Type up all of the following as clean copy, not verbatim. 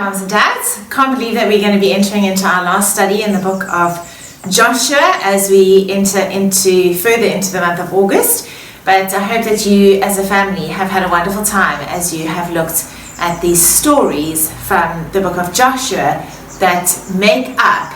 Moms and Dads. Can't believe that we're going to be entering into our last study in the book of Joshua as we enter further into the month of August. But I hope that you as a family have had a wonderful time as you have looked at these stories from the book of Joshua that make up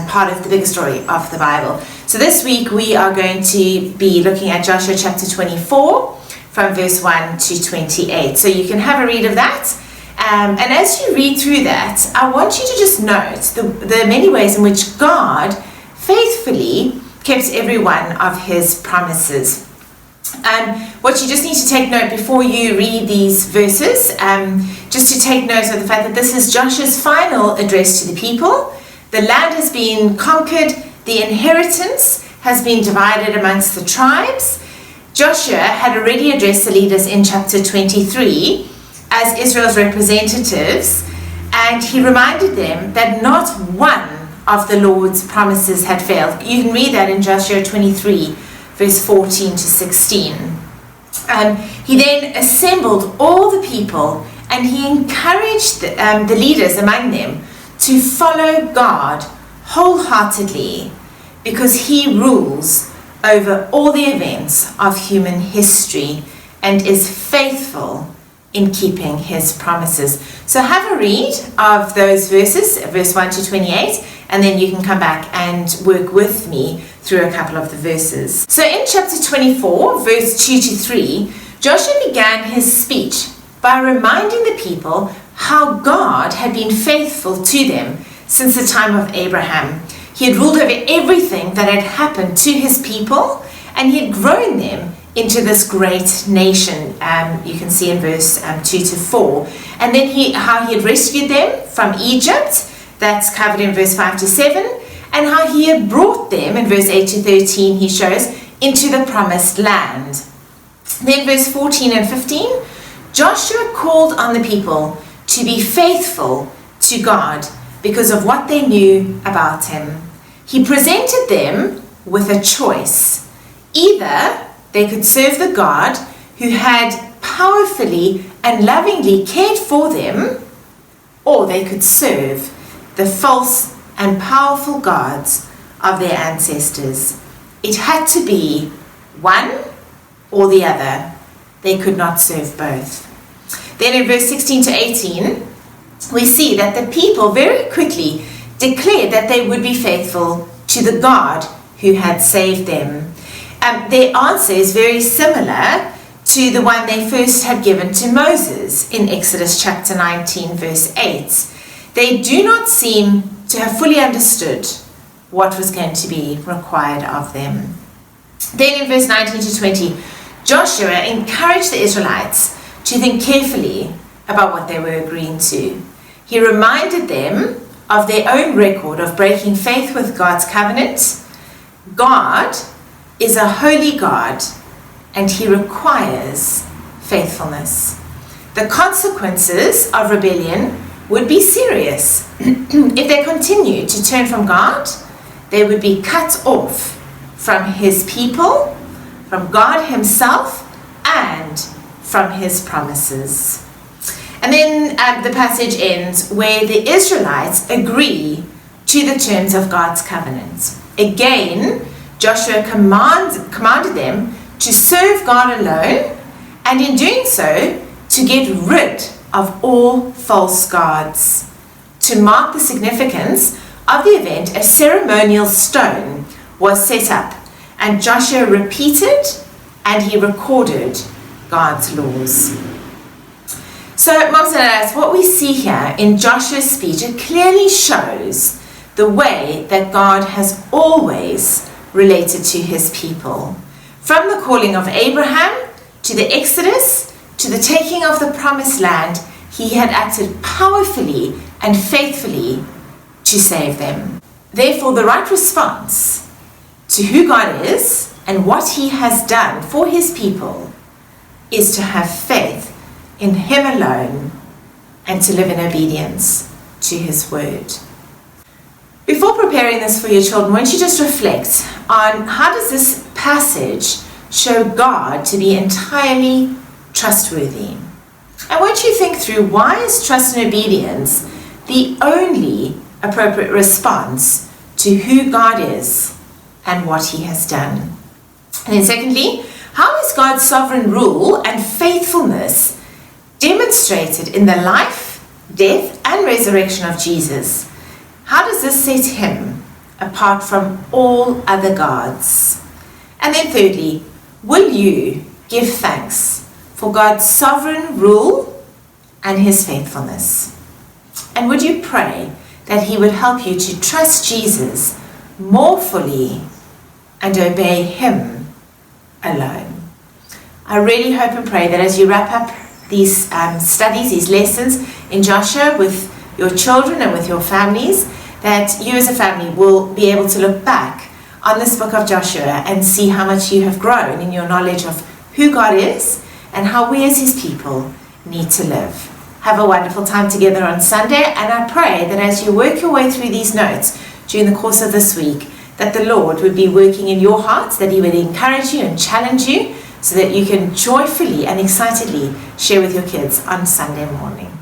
part of the bigger story of the Bible. So this week we are going to be looking at Joshua chapter 24 from verse 1 to 28. So you can have a read of that. And as you read through that, I want you to just note the many ways in which God faithfully kept every one of his promises. What you just need to take note before you read these verses, just to take note of the fact that this is Joshua's final address to the people. The land has been conquered, the inheritance has been divided amongst the tribes. Joshua had already addressed the leaders in chapter 23 as Israel's representatives, and he reminded them that not one of the Lord's promises had failed. You can read that in Joshua 23 verse 14 to 16. He then assembled all the people and he encouraged the leaders among them to follow God wholeheartedly because he rules over all the events of human history and is faithful in keeping his promises. So have a read of those verses, verse 1 to 28, and then you can come back and work with me through a couple of the verses. So in chapter 24, verse 2 to 3, Joshua began his speech by reminding the people how God had been faithful to them since the time of Abraham. He had ruled over everything that had happened to his people, and he had grown them into this great nation. You can see in verse 2 to 4. And then how he had rescued them from Egypt, that's covered in verse 5 to 7, and how he had brought them, in verse 8 to 13, he shows, into the promised land. Then verse 14 and 15, Joshua called on the people to be faithful to God because of what they knew about him. He presented them with a choice. Either they could serve the God who had powerfully and lovingly cared for them, or they could serve the false and powerful gods of their ancestors. It had to be one or the other. They could not serve both. Then in verse 16 to 18, we see that the people very quickly declared that they would be faithful to the God who had saved them. Their answer is very similar to the one they first had given to Moses in Exodus chapter 19 verse 8. They do not seem to have fully understood what was going to be required of them. Then in verse 19 to 20, Joshua encouraged the Israelites to think carefully about what they were agreeing to. He reminded them of their own record of breaking faith with God's covenant. God is a holy God and he requires faithfulness. The consequences of rebellion would be serious. If they continued to turn from God, they would be cut off from his people, from God himself, and from his promises. And then the passage ends where the Israelites agree to the terms of God's covenant. Again, Joshua commanded them to serve God alone, and in doing so, to get rid of all false gods. To mark the significance of the event, a ceremonial stone was set up, and Joshua repeated and he recorded God's laws. So, moms and dads, what we see here in Joshua's speech, it clearly shows the way that God has always related to his people. From the calling of Abraham to the Exodus to the taking of the promised land, he had acted powerfully and faithfully to save them. Therefore, the right response to who God is and what he has done for his people is to have faith in him alone and to live in obedience to his word. Before preparing this for your children, won't you just reflect on how does this passage show God to be entirely trustworthy? And won't you think through, why is trust and obedience the only appropriate response to who God is and what he has done? And then secondly, how is God's sovereign rule and faithfulness demonstrated in the life, death, and resurrection of Jesus? How does this set him apart from all other gods? And then thirdly, will you give thanks for God's sovereign rule and his faithfulness? And would you pray that he would help you to trust Jesus more fully and obey him alone? I really hope and pray that as you wrap up these studies, these lessons in Joshua with your children and with your families, that you as a family will be able to look back on this book of Joshua and see how much you have grown in your knowledge of who God is and how we as his people need to live. Have a wonderful time together on Sunday, and I pray that as you work your way through these notes during the course of this week, that the Lord would be working in your hearts, that he would encourage you and challenge you so that you can joyfully and excitedly share with your kids on Sunday morning.